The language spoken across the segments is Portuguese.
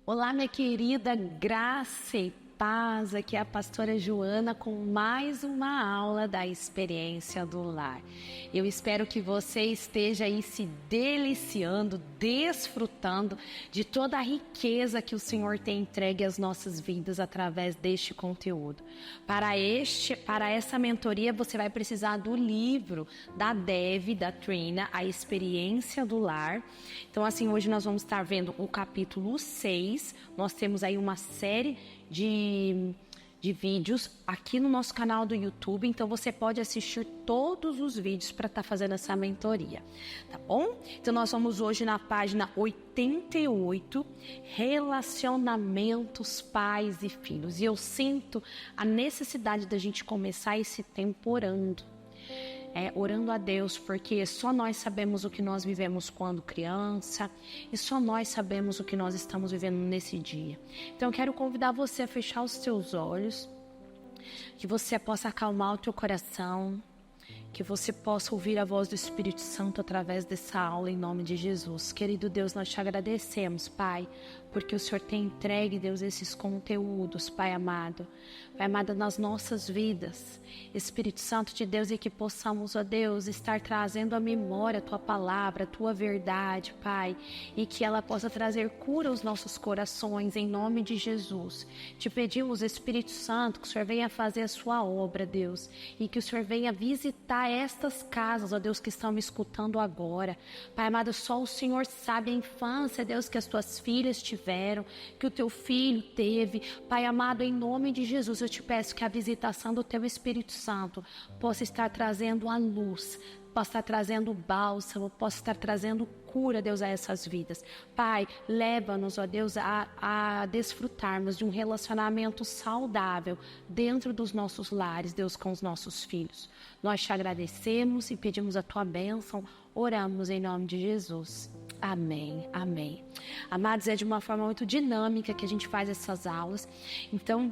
Olá, minha querida, graça e paz, aqui é a pastora Joana com mais uma aula da experiência do lar. Eu espero que você esteja aí se deliciando, desfrutando de toda a riqueza que o Senhor tem entregue às nossas vidas através deste conteúdo. Para essa mentoria, você vai precisar do livro da Dev, da Trina, A Experiência do Lar. Então, assim, hoje nós vamos estar vendo o capítulo 6. Nós temos aí uma série de vídeos aqui no nosso canal do YouTube, então você pode assistir todos os vídeos para estar fazendo essa mentoria, tá bom? Então nós vamos hoje na página 88, relacionamentos pais e filhos, e eu sinto a necessidade da gente começar esse tempo orando a Deus, porque só nós sabemos o que nós vivemos quando criança e só nós sabemos o que nós estamos vivendo nesse dia. Então eu quero convidar você a fechar os seus olhos, que você possa acalmar o teu coração, que você possa ouvir a voz do Espírito Santo através dessa aula em nome de Jesus. Querido Deus, nós te agradecemos, Pai, porque o Senhor tem entregue, Deus, esses conteúdos, Pai amado, nas nossas vidas. Espírito Santo de Deus, e que possamos, ó Deus, estar trazendo à memória a Tua palavra, a Tua verdade, Pai, e que ela possa trazer cura aos nossos corações, em nome de Jesus. Te pedimos, Espírito Santo, que o Senhor venha fazer a Sua obra, Deus, e que o Senhor venha visitar estas casas, ó Deus, que estão me escutando agora. Pai amado, só o Senhor sabe a infância, Deus, que as Tuas filhas tiveram, que o Teu filho teve. Pai amado, em nome de Jesus, eu te peço que a visitação do Teu Espírito Santo possa estar trazendo a luz, possa estar trazendo bálsamo, possa estar trazendo cura, Deus, a essas vidas. Pai, leva-nos, ó Deus, a desfrutarmos de um relacionamento saudável dentro dos nossos lares, Deus, com os nossos filhos. Nós te agradecemos e pedimos a Tua bênção, oramos em nome de Jesus. Amém, amém. Amados, é de uma forma muito dinâmica que a gente faz essas aulas, então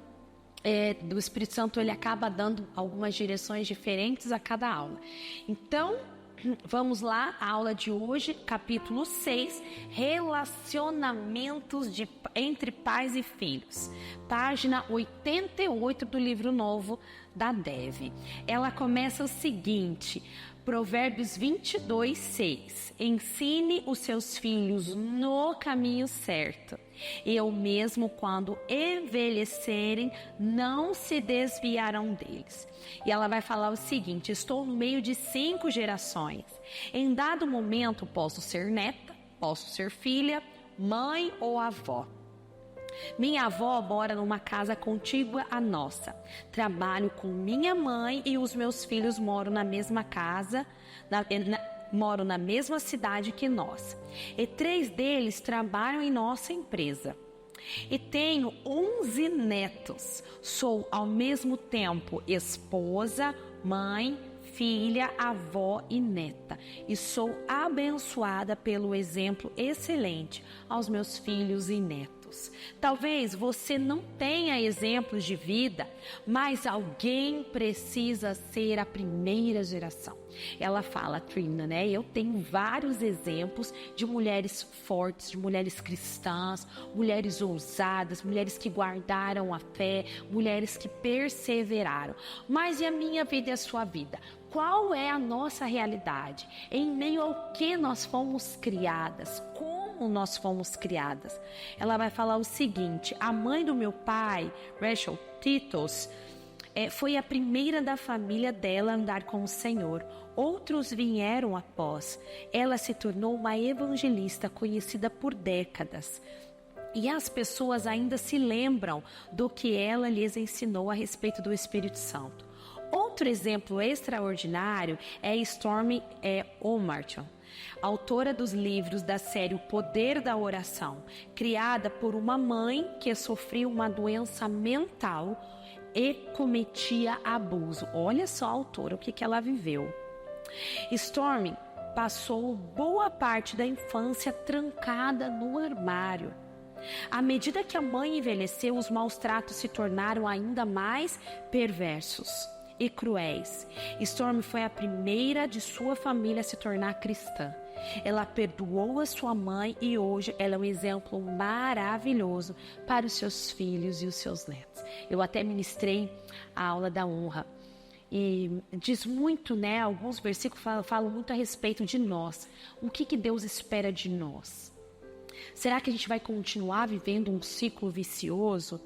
do Espírito Santo ele acaba dando algumas direções diferentes a cada aula. Então, vamos lá, a aula de hoje, capítulo 6, relacionamentos entre pais e filhos. Página 88 do livro novo da Dev. Ela começa o seguinte: Provérbios 22, 6. Ensine os seus filhos no caminho certo. Eu mesmo, quando envelhecerem, não se desviarão deles. E ela vai falar o seguinte: estou no meio de 5 gerações. Em dado momento, posso ser neta, posso ser filha, mãe ou avó. Minha avó mora numa casa contígua à nossa. Trabalho com minha mãe e os meus filhos moram na mesma casa, moram na mesma cidade que nós. E 3 deles trabalham em nossa empresa. E tenho 11 netos. Sou ao mesmo tempo esposa, mãe, filha, avó e neta. E sou abençoada pelo exemplo excelente aos meus filhos e netos. Talvez você não tenha exemplos de vida, mas alguém precisa ser a primeira geração. Ela fala, Trina, né? Eu tenho vários exemplos de mulheres fortes, de mulheres cristãs, mulheres ousadas, mulheres que guardaram a fé, mulheres que perseveraram. Mas e a minha vida e a sua vida? Qual é a nossa realidade? Em meio ao que nós fomos criadas? Como nós fomos criadas? Ela vai falar o seguinte: a mãe do meu pai, Rachel Titos, foi a primeira da família dela a andar com o Senhor. Outros vieram após. Ela se tornou uma evangelista conhecida por décadas. E as pessoas ainda se lembram do que ela lhes ensinou a respeito do Espírito Santo. Outro exemplo extraordinário é Stormy O'Martin, autora dos livros da série O Poder da Oração, criada por uma mãe que sofreu uma doença mental e cometia abuso. Olha só a autora, o que ela viveu. Stormy passou boa parte da infância trancada no armário. À medida que a mãe envelheceu, os maus tratos se tornaram ainda mais perversos e cruéis. Stormy foi a primeira de sua família a se tornar cristã. Ela perdoou a sua mãe e hoje ela é um exemplo maravilhoso para os seus filhos e os seus netos. Eu até ministrei a aula da honra e diz muito, né? Alguns versículos falam muito a respeito de nós. O que Deus espera de nós? Será que a gente vai continuar vivendo um ciclo vicioso?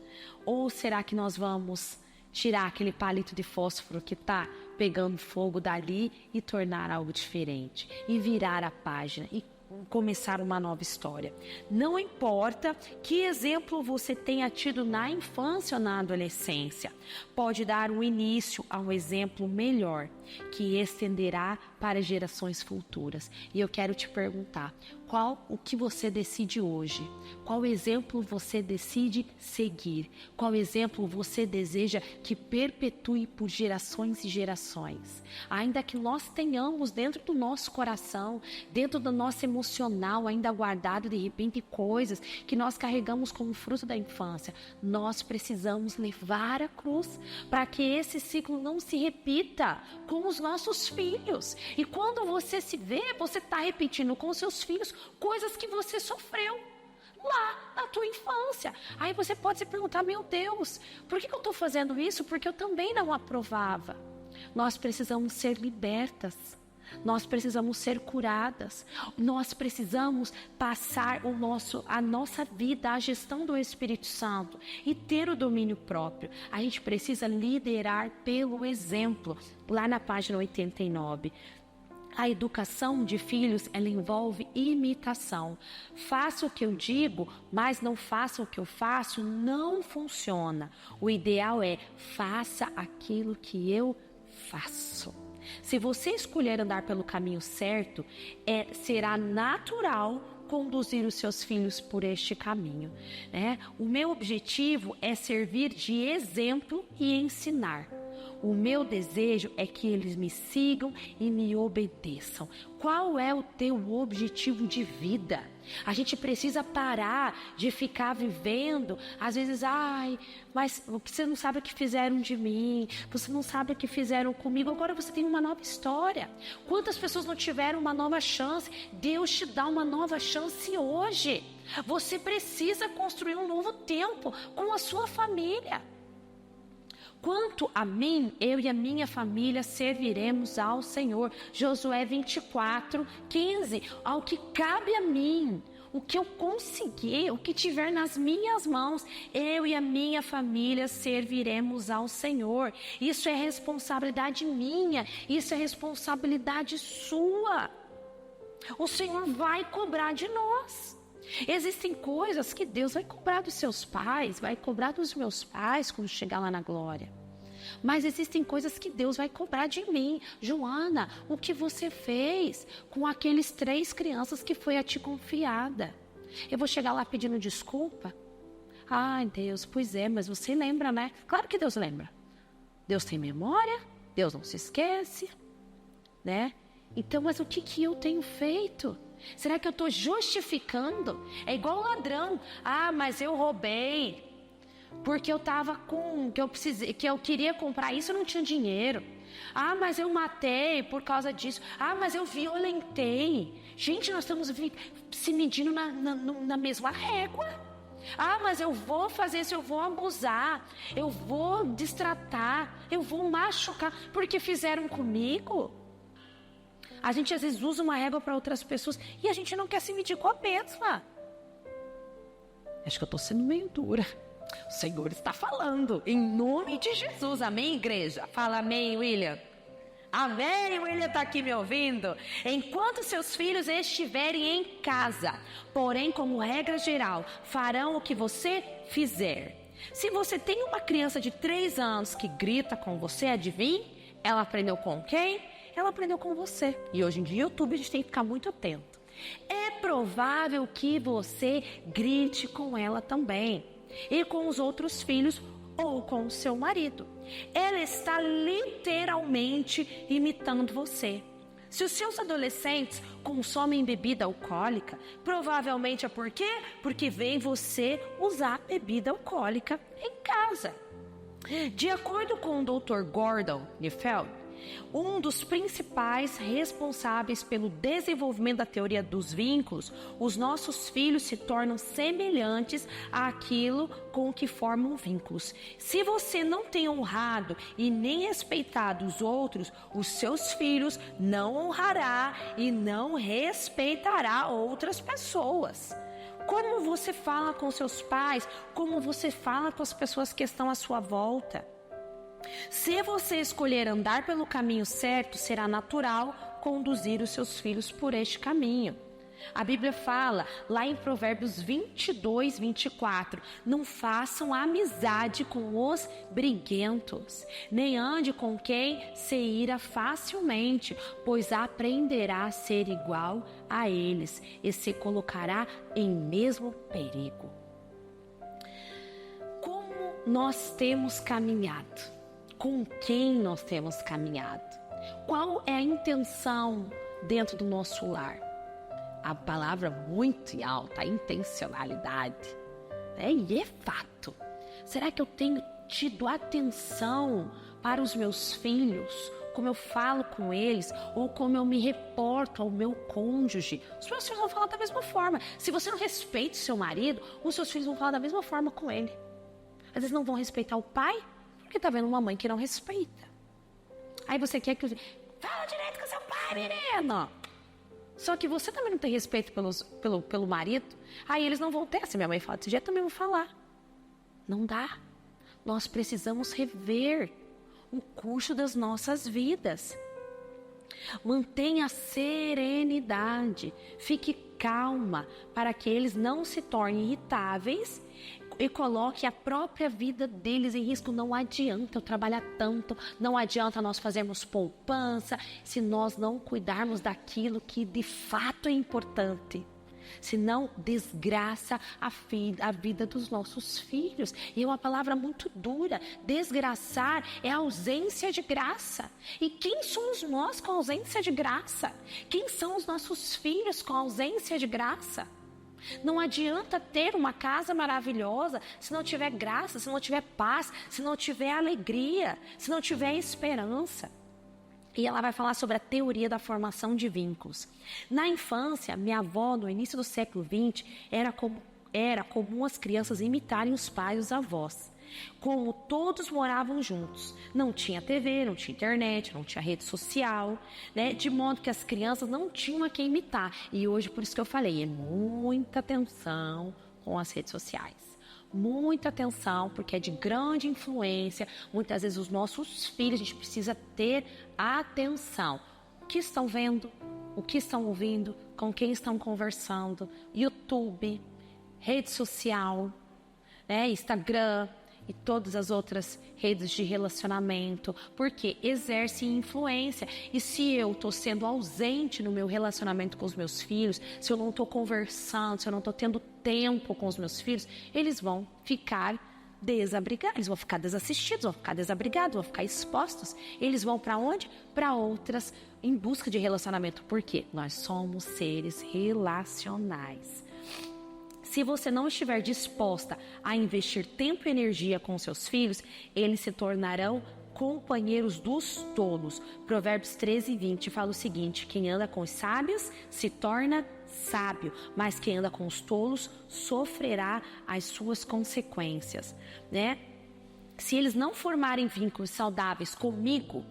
Ou será que nós vamos tirar aquele palito de fósforo que está pegando fogo dali e tornar algo diferente? E virar a página e começar uma nova história. Não importa que exemplo você tenha tido na infância ou na adolescência, pode dar um início a um exemplo melhor que estenderá para gerações futuras. E eu quero te perguntar, qual o que você decide hoje? Qual exemplo você decide seguir? Qual exemplo você deseja que perpetue por gerações e gerações? Ainda que nós tenhamos dentro do nosso coração, dentro do nosso emocional, ainda guardado de repente coisas que nós carregamos como fruto da infância, nós precisamos levar a cruz para que esse ciclo não se repita com os nossos filhos. E quando você se vê, você está repetindo com os seus filhos coisas que você sofreu lá na tua infância. Aí você pode se perguntar, meu Deus, por que eu estou fazendo isso? Porque eu também não aprovava. Nós precisamos ser libertas. Nós precisamos ser curadas. Nós precisamos passar a nossa vida à gestão do Espírito Santo e ter o domínio próprio. A gente precisa liderar pelo exemplo. Lá na página 89. A educação de filhos, ela envolve imitação. Faça o que eu digo, mas não faça o que eu faço, não funciona. O ideal é, faça aquilo que eu faço. Se você escolher andar pelo caminho certo, será natural conduzir os seus filhos por este caminho, né? O meu objetivo é servir de exemplo e ensinar. O meu desejo é que eles me sigam e me obedeçam. Qual é o teu objetivo de vida? A gente precisa parar de ficar vivendo, às vezes, mas você não sabe o que fizeram de mim, você não sabe o que fizeram comigo, agora você tem uma nova história. Quantas pessoas não tiveram uma nova chance? Deus te dá uma nova chance hoje. Você precisa construir um novo tempo com a sua família. Quanto a mim, eu e a minha família serviremos ao Senhor. Josué 24:15. Ao que cabe a mim, o que eu conseguir, o que tiver nas minhas mãos, eu e a minha família serviremos ao Senhor. Isso é responsabilidade minha, isso é responsabilidade sua. O Senhor vai cobrar de nós. Existem coisas que Deus vai cobrar dos seus pais, vai cobrar dos meus pais quando chegar lá na glória. Mas existem coisas que Deus vai cobrar de mim. Joana, o que você fez com aqueles 3 crianças que foi a ti confiada? Eu vou chegar lá pedindo desculpa? Ai, Deus, pois é, mas você lembra, né? Claro que Deus lembra. Deus tem memória, Deus não se esquece, né? Então, mas o que eu tenho feito? Será que eu estou justificando? É igual ladrão. Mas eu roubei porque eu estava que eu queria comprar isso e não tinha dinheiro. Mas eu matei por causa disso. Mas eu violentei. Gente, nós estamos se medindo na mesma régua. Mas eu vou fazer isso, eu vou abusar, eu vou destratar, eu vou machucar porque fizeram comigo. A gente às vezes usa uma régua para outras pessoas e a gente não quer se medir com a mesma. Acho que eu estou sendo meio dura. O Senhor está falando, em nome de Jesus. Amém, igreja? Fala amém, William. Amém, William está aqui me ouvindo. Enquanto seus filhos estiverem em casa, porém, como regra geral, farão o que você fizer. Se você tem uma criança de 3 anos que grita com você, adivinhe? Ela aprendeu com quem? Ela aprendeu com você. E hoje em dia, no YouTube, a gente tem que ficar muito atento. É provável que você grite com ela também. E com os outros filhos ou com o seu marido. Ela está literalmente imitando você. Se os seus adolescentes consomem bebida alcoólica, provavelmente é por quê? Porque vem você usar bebida alcoólica em casa. De acordo com o Dr. Gordon Neufeld, Um dos principais responsáveis pelo desenvolvimento da teoria dos vínculos, os nossos filhos se tornam semelhantes àquilo com que formam vínculos. Se você não tem honrado e nem respeitado os outros, os seus filhos não honrará e não respeitará outras pessoas. Como você fala com seus pais, como você fala com as pessoas que estão à sua volta. Se você escolher andar pelo caminho certo, será natural conduzir os seus filhos por este caminho. A Bíblia fala, lá em Provérbios 22, 24, não façam amizade com os briguentos, nem ande com quem se ira facilmente, pois aprenderá a ser igual a eles e se colocará em mesmo perigo. Como nós temos caminhado? Com quem nós temos caminhado? Qual é a intenção dentro do nosso lar? A palavra muito alta, a intencionalidade, né? E é fato. Será que eu tenho tido atenção para os meus filhos? Como eu falo com eles? Ou como eu me reporto ao meu cônjuge? Os meus filhos vão falar da mesma forma. Se você não respeita o seu marido, os seus filhos vão falar da mesma forma com ele. Às vezes não vão respeitar o pai, porque tá vendo uma mãe que não respeita. Aí você quer que... Fala direito com seu pai, menino! Só que você também não tem respeito pelo marido. Aí eles não vão ter. Se minha mãe fala desse jeito, também vão falar. Não dá. Nós precisamos rever o curso das nossas vidas. Mantenha a serenidade. Fique calma para que eles não se tornem irritáveis e coloque a própria vida deles em risco. Não adianta eu trabalhar tanto, não adianta nós fazermos poupança se nós não cuidarmos daquilo que de fato é importante. Senão desgraça a vida dos nossos filhos. E é uma palavra muito dura. Desgraçar é ausência de graça. E quem somos nós com ausência de graça? Quem são os nossos filhos com ausência de graça? Não adianta ter uma casa maravilhosa se não tiver graça, se não tiver paz, se não tiver alegria, se não tiver esperança. E ela vai falar sobre a teoria da formação de vínculos. Na infância, minha avó, no início do século XX, era comum as crianças imitarem os pais e os avós. Como todos moravam juntos, não tinha TV, não tinha internet, não tinha rede social, né? De modo que as crianças não tinham a quem imitar. E hoje, por isso que eu falei, é muita atenção com as redes sociais. Muita atenção, porque é de grande influência. Muitas vezes os nossos filhos, a gente precisa ter atenção. O que estão vendo? O que estão ouvindo? Com quem estão conversando? YouTube, rede social, né? Instagram e todas as outras redes de relacionamento, porque exerce influência. E se eu estou sendo ausente no meu relacionamento com os meus filhos, se eu não estou conversando, se eu não estou tendo tempo com os meus filhos, eles vão ficar desabrigados, eles vão ficar desassistidos, vão ficar desabrigados, vão ficar expostos. Eles vão para onde? Para outras, em busca de relacionamento. Por quê? Nós somos seres relacionais. Se você não estiver disposta a investir tempo e energia com seus filhos, eles se tornarão companheiros dos tolos. Provérbios 13, 20 fala o seguinte: quem anda com os sábios se torna sábio, mas quem anda com os tolos sofrerá as suas consequências, né? Se eles não formarem vínculos saudáveis comigo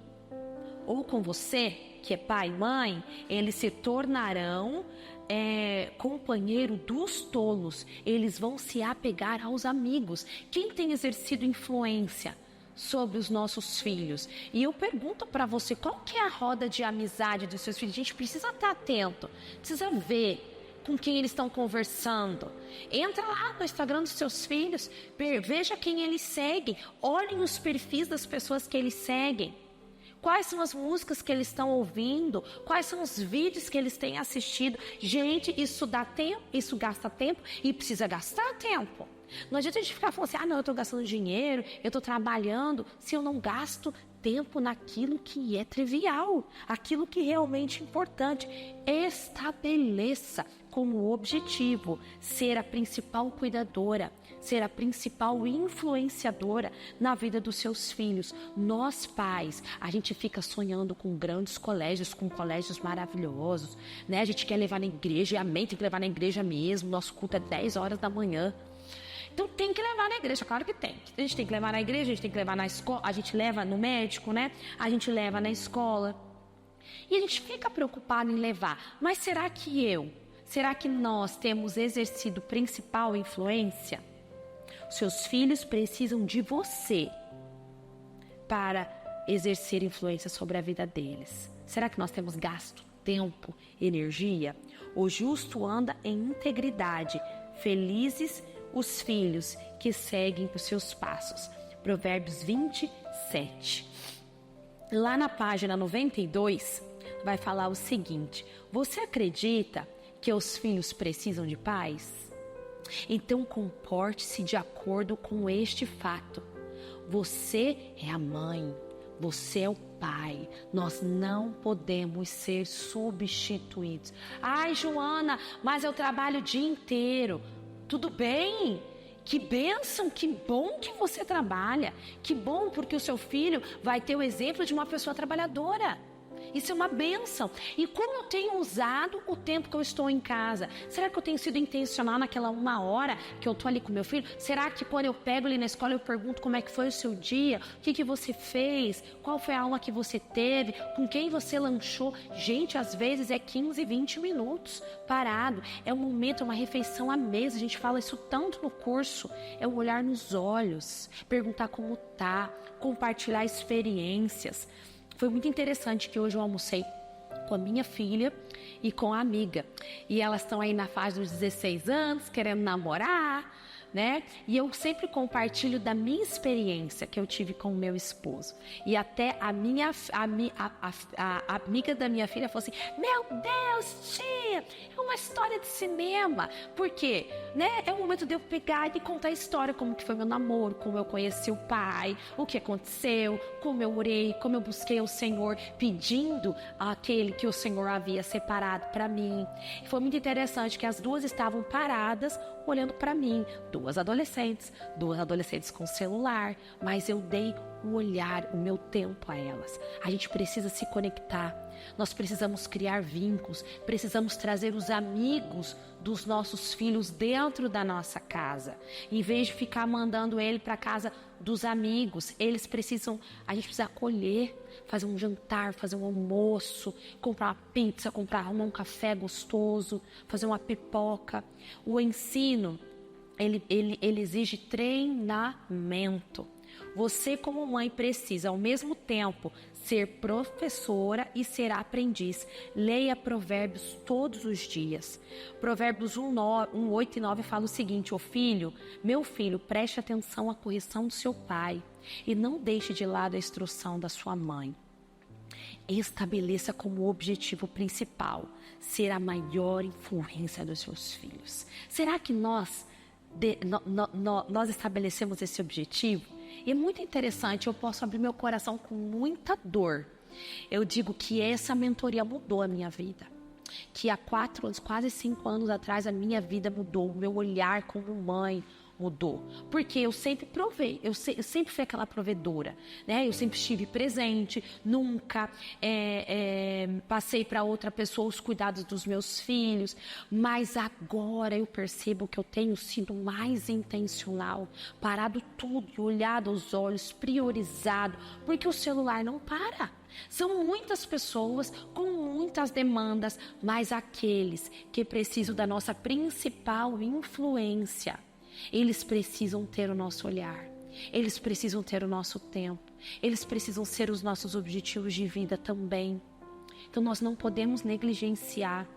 ou com você, que é pai e mãe, eles se tornarão companheiro dos tolos. Eles vão se apegar aos amigos. Quem tem exercido influência sobre os nossos filhos? E eu pergunto para você, qual que é a roda de amizade dos seus filhos? A gente precisa estar atento, precisa ver com quem eles estão conversando. Entra lá no Instagram dos seus filhos, veja quem eles seguem, olhem os perfis das pessoas que eles seguem. Quais são as músicas que eles estão ouvindo? Quais são os vídeos que eles têm assistido? Gente, isso dá tempo, isso gasta tempo e precisa gastar tempo. Não adianta a gente ficar falando assim, não, eu estou gastando dinheiro, eu estou trabalhando, se eu não gasto tempo naquilo que é trivial, aquilo que realmente é importante. Estabeleça como objetivo ser a principal cuidadora, ser a principal influenciadora na vida dos seus filhos. Nós, pais, a gente fica sonhando com grandes colégios, com colégios maravilhosos, né? A gente quer levar na igreja, e amém, tem que levar na igreja mesmo. Nosso culto é 10 horas da manhã. Então tem que levar na igreja, claro que tem. A gente tem que levar na igreja, a gente tem que levar na escola, a gente leva no médico, né? A gente leva na escola. E a gente fica preocupado em levar. Mas será que nós temos exercido principal influência? Seus filhos precisam de você para exercer influência sobre a vida deles. Será que nós temos gasto tempo, energia? O justo anda em integridade. Felizes os filhos que seguem os seus passos. Provérbios 27. Lá na página 92, vai falar o seguinte: você acredita que os filhos precisam de pais? Então comporte-se de acordo com este fato. Você é a mãe, você é o pai. Nós não podemos ser substituídos. Ai, Joana, mas eu trabalho o dia inteiro. Tudo bem? Que bênção, que bom que você trabalha. Que bom, porque o seu filho vai ter o exemplo de uma pessoa trabalhadora. Isso é uma bênção. E como eu tenho usado o tempo que eu estou em casa? Será que eu tenho sido intencional naquela 1 hora que eu estou ali com meu filho? Será que quando eu pego ele na escola eu pergunto como é que foi o seu dia? O que você fez? Qual foi a aula que você teve? Com quem você lanchou? Gente, às vezes é 15, 20 minutos parado. É um momento, é uma refeição à mesa. A gente fala isso tanto no curso. É o olhar nos olhos, perguntar como tá, compartilhar experiências. Foi muito interessante que hoje eu almocei com a minha filha e com a amiga. E elas estão aí na fase dos 16 anos, querendo namorar, né? E eu sempre compartilho da minha experiência que eu tive com o meu esposo. E até a amiga da minha filha falou assim: meu Deus, tia, é uma história de cinema. Por quê? Né? É o momento de eu pegar e contar a história, como que foi meu namoro, como eu conheci o pai, o que aconteceu, como eu orei, como eu busquei o Senhor, pedindo aquele que o Senhor havia separado para mim. E foi muito interessante que as duas estavam paradas, olhando para mim, duas adolescentes com celular, mas eu dei o olhar, o meu tempo a elas. A gente precisa se conectar, nós precisamos criar vínculos, precisamos trazer os amigos dos nossos filhos dentro da nossa casa, em vez de ficar mandando ele para casa dos amigos. Eles precisam, a gente precisa acolher, fazer um jantar, fazer um almoço, comprar uma pizza, arrumar um café gostoso, fazer uma pipoca. O ensino, ele exige treinamento. Você, como mãe, precisa ao mesmo tempo ser professora e ser aprendiz. Leia Provérbios todos os dias. Provérbios 1, 8 e 9 fala o seguinte: meu filho, preste atenção à correção do seu pai e não deixe de lado a instrução da sua mãe. Estabeleça como objetivo principal ser a maior influência dos seus filhos. Será que nós estabelecemos esse objetivo? E é muito interessante, eu posso abrir meu coração com muita dor. Eu digo que essa mentoria mudou a minha vida. Que há 4 anos, quase 5 anos atrás, a minha vida mudou. O meu olhar como mãe mudou. Porque eu sempre provei, eu sempre fui aquela provedora, né? Eu sempre estive presente, nunca passei para outra pessoa os cuidados dos meus filhos. Mas agora eu percebo que eu tenho sido mais intencional, parado tudo e olhado aos olhos, priorizado, porque o celular não para. São muitas pessoas com muitas demandas, mas aqueles que precisam da nossa principal influência, eles precisam ter o nosso olhar, eles precisam ter o nosso tempo, eles precisam ser os nossos objetivos de vida também. Então nós não podemos negligenciar.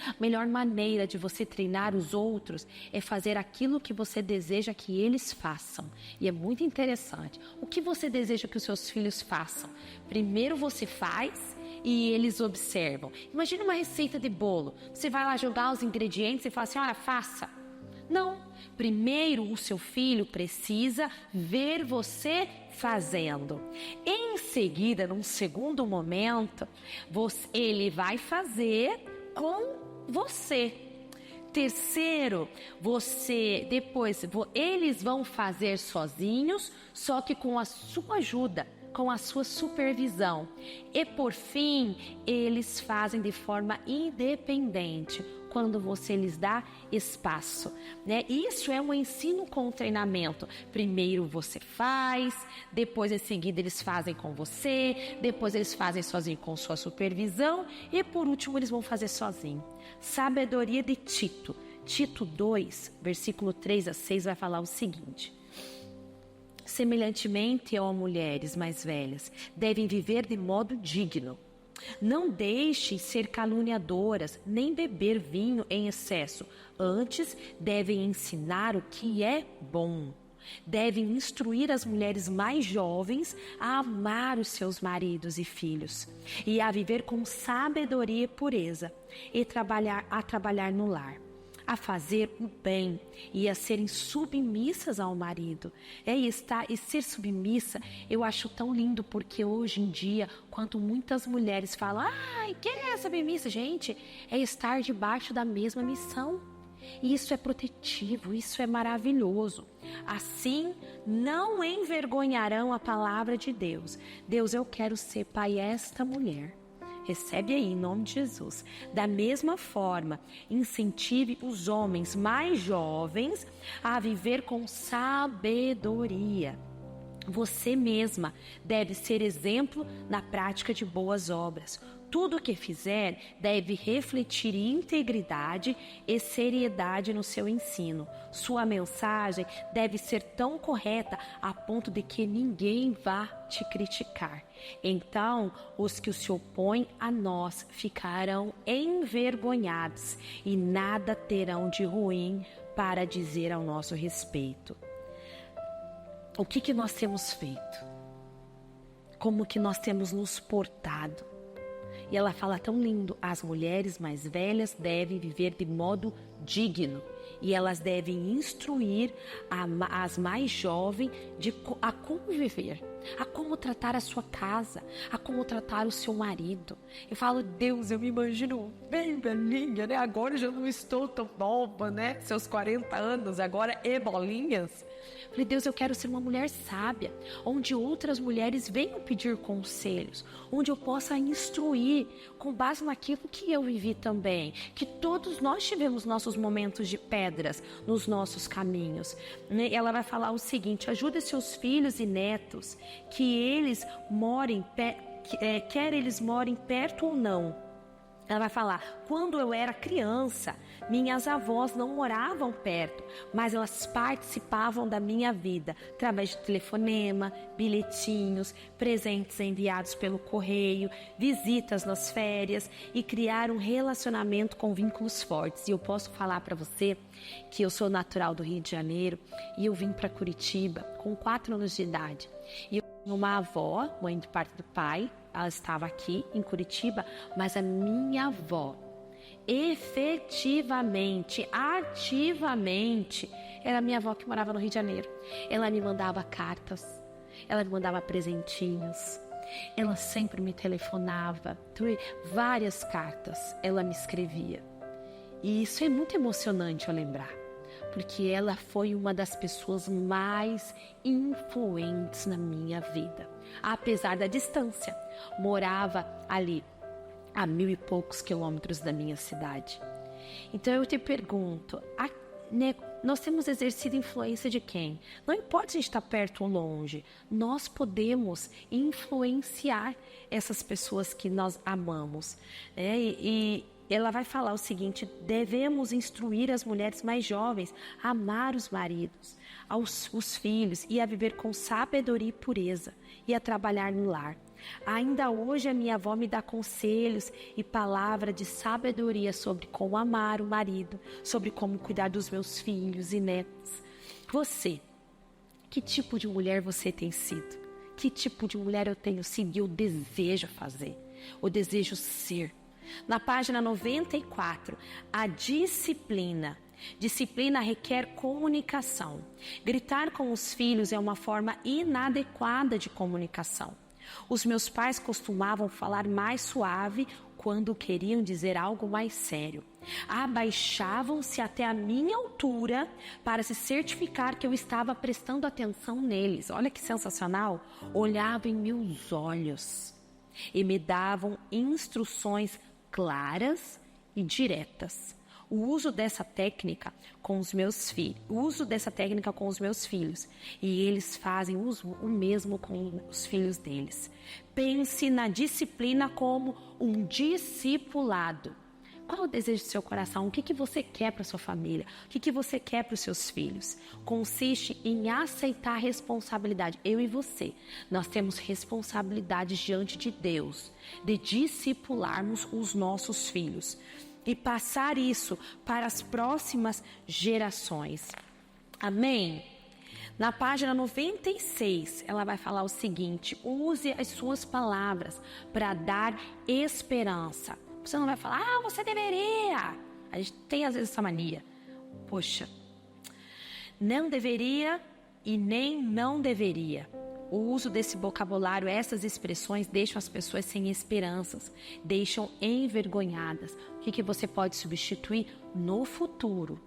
A melhor maneira de você treinar os outros é fazer aquilo que você deseja que eles façam. E é muito interessante. O que você deseja que os seus filhos façam? Primeiro você faz e eles observam. Imagina uma receita de bolo. Você vai lá jogar os ingredientes e fala assim: olha, faça. Não, Primeiro, o seu filho precisa ver você fazendo. Em seguida, num segundo momento, ele vai fazer com você. Terceiro, eles vão fazer sozinhos, só que com a sua ajuda, com a sua supervisão. E por fim, eles fazem de forma independente, quando você lhes dá espaço, né? Isso é um ensino com treinamento. Primeiro você faz, depois em seguida eles fazem com você, depois eles fazem sozinho com sua supervisão e por último eles vão fazer sozinho. Sabedoria de Tito. Tito 2, versículo 3 a 6 vai falar o seguinte: semelhantemente ó mulheres mais velhas, devem viver de modo digno. Não deixem ser caluniadoras, nem beber vinho em excesso. Antes, devem ensinar o que é bom. Devem instruir as mulheres mais jovens a amar os seus maridos e filhos, e a viver com sabedoria e pureza, e a trabalhar no lar, a fazer o bem e a serem submissas ao marido. E ser submissa eu acho tão lindo, porque hoje em dia, quando muitas mulheres falam, quem é submissa? Gente, é estar debaixo da mesma missão. E isso é protetivo, isso é maravilhoso. Assim, não envergonharão a palavra de Deus. Deus, eu quero ser pai esta mulher. Recebe aí, em nome de Jesus. Da mesma forma, incentive os homens mais jovens a viver com sabedoria. Você mesma deve ser exemplo na prática de boas obras. Tudo o que fizer deve refletir integridade e seriedade no seu ensino. Sua mensagem deve ser tão correta a ponto de que ninguém vá te criticar. Então, os que se opõem a nós ficarão envergonhados e nada terão de ruim para dizer ao nosso respeito. O que nós temos feito? Como que nós temos nos portado? E ela fala tão lindo: as mulheres mais velhas devem viver de modo digno e elas devem instruir as mais jovens a como viver, a como tratar a sua casa, a como tratar o seu marido. Eu falo, Deus, eu me imagino bem velhinha, né? Agora eu já não estou tão nova, né? Seus 40 anos, agora é bolinhas. Falei, Deus, eu quero ser uma mulher sábia, onde outras mulheres venham pedir conselhos, onde eu possa instruir com base naquilo que eu vivi também, que todos nós tivemos nossos momentos de pedras nos nossos caminhos, né? Ela vai falar o seguinte: ajude seus filhos e netos, que eles morem, quer eles morem perto ou não. Ela vai falar, quando eu era criança, minhas avós não moravam perto, mas elas participavam da minha vida, através de telefonema, bilhetinhos, presentes enviados pelo correio, visitas nas férias e criar um relacionamento com vínculos fortes. E eu posso falar para você que eu sou natural do Rio de Janeiro e eu vim para Curitiba com 4 anos de idade. E eu tinha uma avó, mãe de parte do pai, ela estava aqui em Curitiba, mas a minha avó, efetivamente, ativamente, era a minha avó que morava no Rio de Janeiro. Ela me mandava cartas, ela me mandava presentinhos, ela sempre me telefonava, várias cartas ela me escrevia. E isso é muito emocionante eu lembrar, porque ela foi uma das pessoas mais influentes na minha vida. Apesar da distância, morava ali a 1000 e poucos quilômetros da minha cidade. Então eu te pergunto, nós temos exercido influência de quem? Não importa se a gente está perto ou longe, nós podemos influenciar essas pessoas que nós amamos, né? E ela vai falar o seguinte: devemos instruir as mulheres mais jovens a amar os maridos, os filhos e a viver com sabedoria e pureza e a trabalhar no lar. Ainda hoje a minha avó me dá conselhos e palavra de sabedoria sobre como amar o marido, sobre como cuidar dos meus filhos e netos. Você, que tipo de mulher você tem sido? Que tipo de mulher eu tenho sido e eu desejo fazer? Eu desejo ser? Na página 94, a disciplina Disciplina requer comunicação. Gritar com os filhos é uma forma inadequada de comunicação. Os meus pais costumavam falar mais suave quando queriam dizer algo mais sério. Abaixavam-se até a minha altura para se certificar que eu estava prestando atenção neles. Olha que sensacional! Olhavam em meus olhos e me davam instruções claras e diretas. O uso dessa técnica com os meus filhos, e eles fazem o mesmo com os filhos deles. Pense na disciplina como um discipulado. Qual é o desejo do seu coração? O que você quer para sua família? O que você quer para os seus filhos? Consiste em aceitar a responsabilidade. Eu e você, nós temos responsabilidades diante de Deus, de discipularmos os nossos filhos e passar isso para as próximas gerações. Amém? Na página 96, ela vai falar o seguinte: use as suas palavras para dar esperança. Você não vai falar, você deveria. A gente tem às vezes essa mania. Poxa, não deveria e nem não deveria. O uso desse vocabulário, essas expressões, deixam as pessoas sem esperanças, deixam envergonhadas. O que você pode substituir no futuro?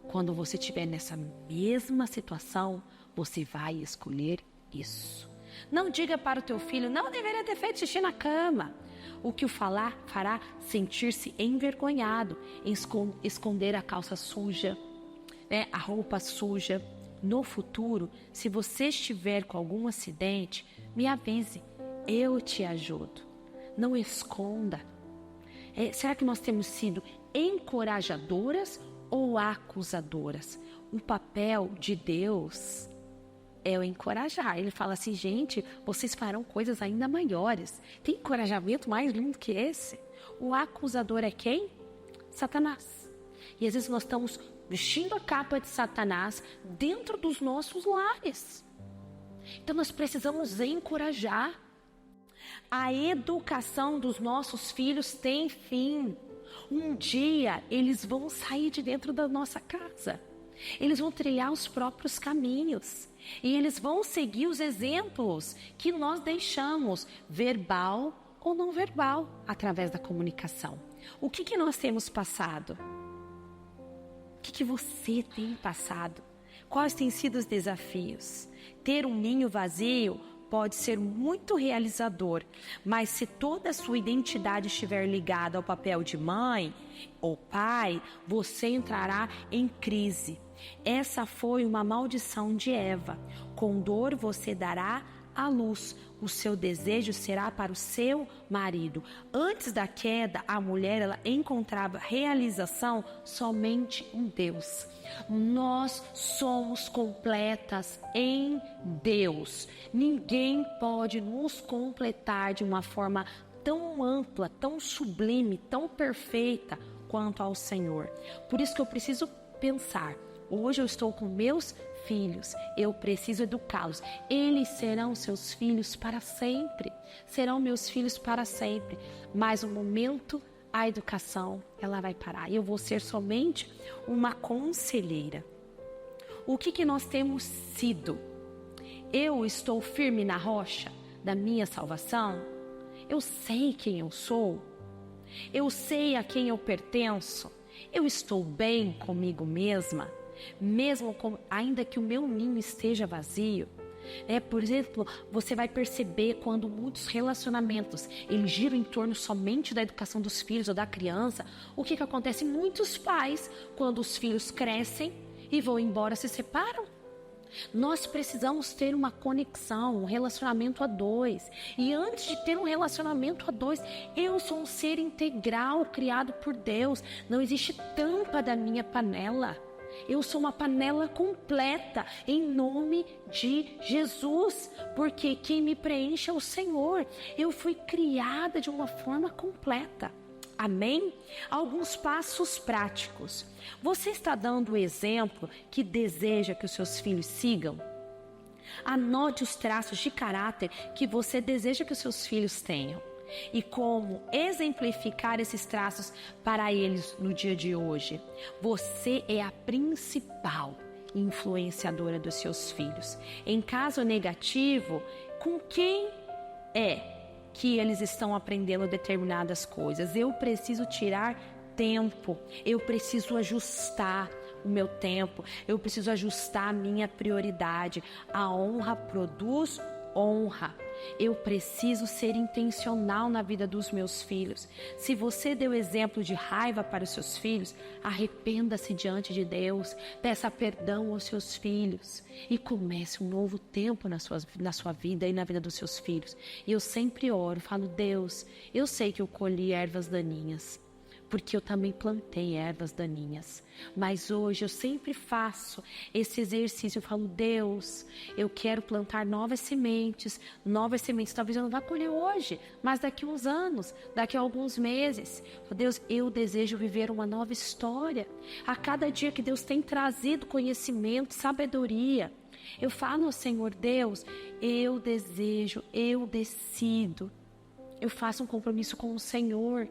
Quando você estiver nessa mesma situação, você vai escolher isso. Não diga para o teu filho, não deveria ter feito xixi na cama. O que o falar fará sentir-se envergonhado, esconder a calça suja, a roupa suja. No futuro, se você estiver com algum acidente, me avise, eu te ajudo. Não esconda. Será que nós temos sido encorajadoras ou acusadoras? O papel de Deus é o encorajar. Ele fala assim, gente, vocês farão coisas ainda maiores. Tem encorajamento mais lindo que esse? O acusador é quem? Satanás. E às vezes nós estamos vestindo a capa de Satanás dentro dos nossos lares. Então nós precisamos encorajar. A educação dos nossos filhos tem fim. Um dia eles vão sair de dentro da nossa casa. Eles vão trilhar os próprios caminhos. E eles vão seguir os exemplos que nós deixamos, verbal ou não verbal, através da comunicação. O que nós temos passado? O que você tem passado? Quais têm sido os desafios? Ter um ninho vazio pode ser muito realizador, mas se toda a sua identidade estiver ligada ao papel de mãe ou pai, você entrará em crise. Essa foi uma maldição de Eva. Com dor você dará à luz. O seu desejo será para o seu marido. Antes da queda, a mulher ela encontrava realização somente em Deus. Nós somos completas em Deus. Ninguém pode nos completar de uma forma tão ampla, tão sublime, tão perfeita quanto ao Senhor. Por isso que eu preciso pensar. Hoje eu estou com meus filhos, eu preciso educá-los. Eles serão seus filhos para sempre, serão meus filhos para sempre. Mas no momento, a educação, ela vai parar. Eu vou ser somente uma conselheira. O que nós temos sido? Eu estou firme na rocha da minha salvação? Eu sei quem eu sou? Eu sei a quem eu pertenço? Eu estou bem comigo mesma? Ainda que o meu ninho esteja vazio. Por exemplo, você vai perceber quando muitos relacionamentos eles giram em torno somente da educação dos filhos ou da criança. O que acontece? Muitos pais, quando os filhos crescem e vão embora, se separam. Nós precisamos ter uma conexão, um relacionamento a dois. E antes de ter um relacionamento a dois, eu sou um ser integral criado por Deus. Não existe tampa da minha panela. Eu sou uma panela completa em nome de Jesus, porque quem me preenche é o Senhor. Eu fui criada de uma forma completa. Amém? Alguns passos práticos. Você está dando o exemplo que deseja que os seus filhos sigam? Anote os traços de caráter que você deseja que os seus filhos tenham. e como exemplificar esses traços para eles no dia de hoje. Você é a principal influenciadora dos seus filhos. Em caso negativo, com quem é que eles estão aprendendo determinadas coisas? Eu preciso tirar tempo, eu preciso ajustar o meu tempo, eu preciso ajustar a minha prioridade. A honra produz honra. Eu preciso ser intencional na vida dos meus filhos. Se você deu exemplo de raiva para os seus filhos, arrependa-se diante de Deus, peça perdão aos seus filhos e comece um novo tempo na sua vida e na vida dos seus filhos. E eu sempre oro, falo: Deus, eu sei que eu colhi ervas daninhas, porque eu também plantei ervas daninhas. Mas hoje eu sempre faço esse exercício. Eu falo: Deus, eu quero plantar novas sementes. Talvez eu não vá colher hoje, mas daqui a uns anos, daqui a alguns meses. Deus, eu desejo viver uma nova história. A cada dia que Deus tem trazido conhecimento, sabedoria, eu falo ao Senhor: Deus, eu desejo, eu decido. Eu faço um compromisso com o Senhor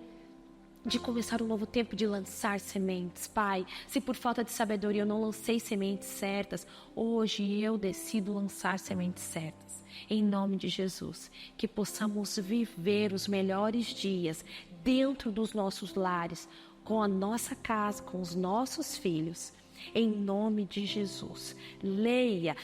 de começar um novo tempo, de lançar sementes. Pai, se por falta de sabedoria eu não lancei sementes certas, hoje eu decido lançar sementes certas. Em nome de Jesus, que possamos viver os melhores dias dentro dos nossos lares, com a nossa casa, com os nossos filhos. Em nome de Jesus, leia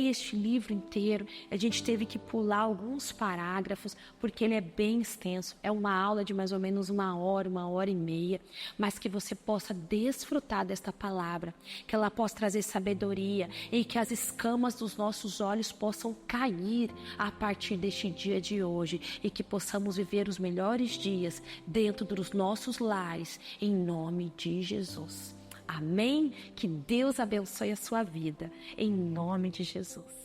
este livro inteiro. A gente teve que pular alguns parágrafos, porque ele é bem extenso. É uma aula de mais ou menos 1 hora e meia, mas que você possa desfrutar desta palavra, que ela possa trazer sabedoria e que as escamas dos nossos olhos possam cair a partir deste dia de hoje, e que possamos viver os melhores dias dentro dos nossos lares, em nome de Jesus. Amém? Que Deus abençoe a sua vida, em nome de Jesus.